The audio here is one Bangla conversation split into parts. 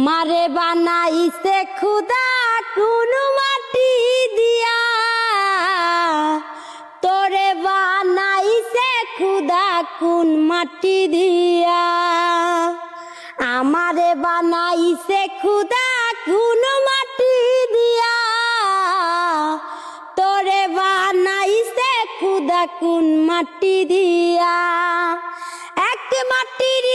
আমারে বানাইছে খুদা কোন মাটি দিয়া, তোরে বানাইছে খুদা কোন মাটি দিয়া। আমারে বানাইছে খুদা কোন মাটি দিয়া, তোরে বানাইছে খুদা কোন মাটি দিয়া। এক মাটির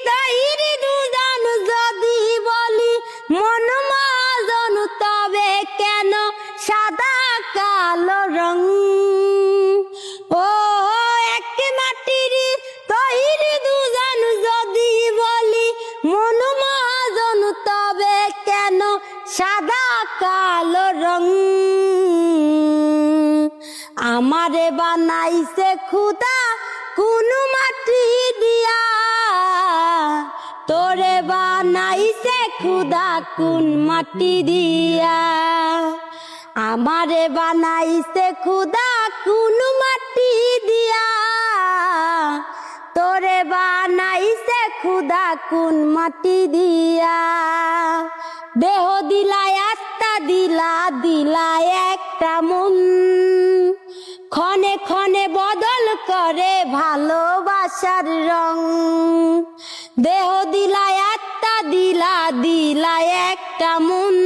তৈরি দুজন যদি বলি মন মজন, তবে কেন সাদা কালো রং? ও এক মাটির তৈরি দুজন যদি বলি মন মজন, তবে কেন সাদা কালো রং? আমারে বানাইছে খুদা কোন মাটি দিয়া, তোরে বানাইছে খুদা কোন মাটি দিয়া। আমারে বানাইছে খুদা কোন মাটি দিয়া, তোরে বানাইছে খুদা কোন মাটি দিয়া। দেহ দিলায় আত্মা দিলা, দিলায় একটা মন, ক্ষণে ক্ষণে বদল করে ভালোবাসার রং। দেহ দিলায় আত্মা দিলা, দিলায় একটা মন,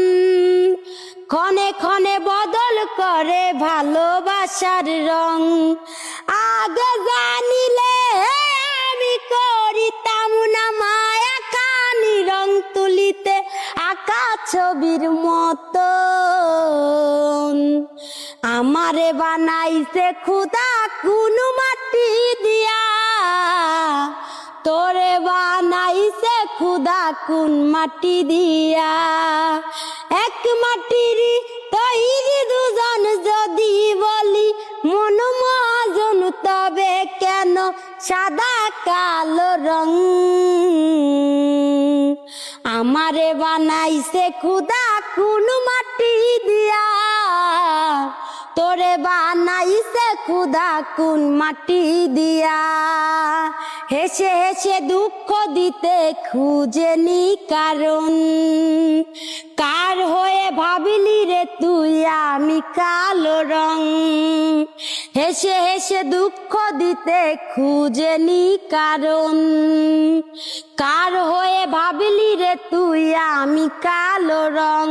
ক্ষণে ক্ষণে বদল করে ভালোবাসার রং। আগে জানিলে আমি করিতাম না মায়া খানি রং তুলিতে আঁকা ছবির মতো। আমারে বানাইছে খুদা কোন মাটি দিয়া, তোরে বানাইছে খুদা কোন মাটি দিয়া। এক মাটির তৈরি দুজন যদি বলি মন মজন, তবে কেন সাদা কালো রং? আমারে বানাইছে খুদা কোন মাটি দিয়া, তোরে বানাইছে খুদা কোন মাটি দিয়া। হেসে হেসে দুঃখ দিতে খুঁজেনি কারণ, কার হয়ে ভাবিলি রে তুই আমি কালো রং? হেসে হেসে দুঃখ দিতে খুঁজেনি কারণ, কার হয়ে ভাবিলি রে তুই আমি কালো রং?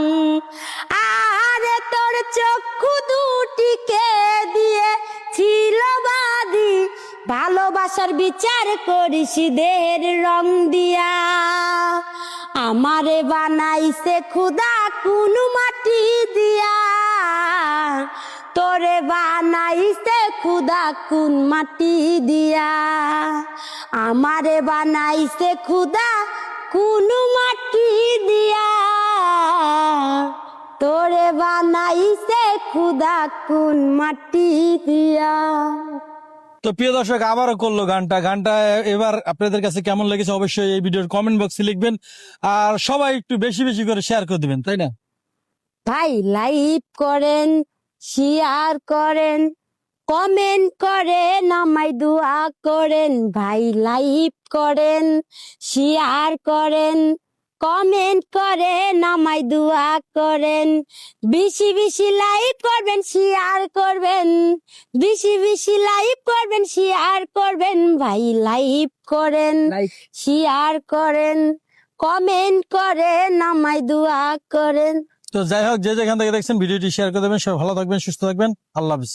আরে তোর চক্ষু দুটিকে দিয়ে ছিল বাদি, ভালোবাসার বিচার করিস দেহের রং দিয়া। আমারে বানাইছে খুদা কোন মাটি দিয়া, তোরে বানাইছে খুদা কোন মাটি দিয়া। আমারে বানাইছে খুদা কোন মাটি দিয়া, তোরে বানাইছে খুদা কোন মাটি দিয়া। তো প্রিয় দর্শক, আবারও করলো গানটা এবার আপনাদের কাছে কেমন লেগেছে অবশ্যই এই ভিডিওর কমেন্ট বক্সে লিখবেন, আর সবাই একটু বেশি বেশি করে শেয়ার করে দিবেন, তাই না ভাই? লাইক করেন, শেয়ার করেন, কমেন্ট করেন, আমায় দোয়া করেন। ভাই লাইক করেন, শেয়ার করেন, কমেন্ট করেন, আমায় দোয়া করেন। বেশি বেশি লাইক করবেন, শেয়ার করবেন, বেশি বেশি লাইক করবেন, শেয়ার করবেন। ভাই লাইক করেন, শেয়ার করেন, কমেন্ট করেন, আমায় দোয়া করেন। তো যাই হোক, যে যেখান থেকে দেখছেন ভিডিওটি শেয়ার করে দেবেন। সবাই ভালো থাকবেন, সুস্থ থাকবেন। আল্লাহ হাফেজ।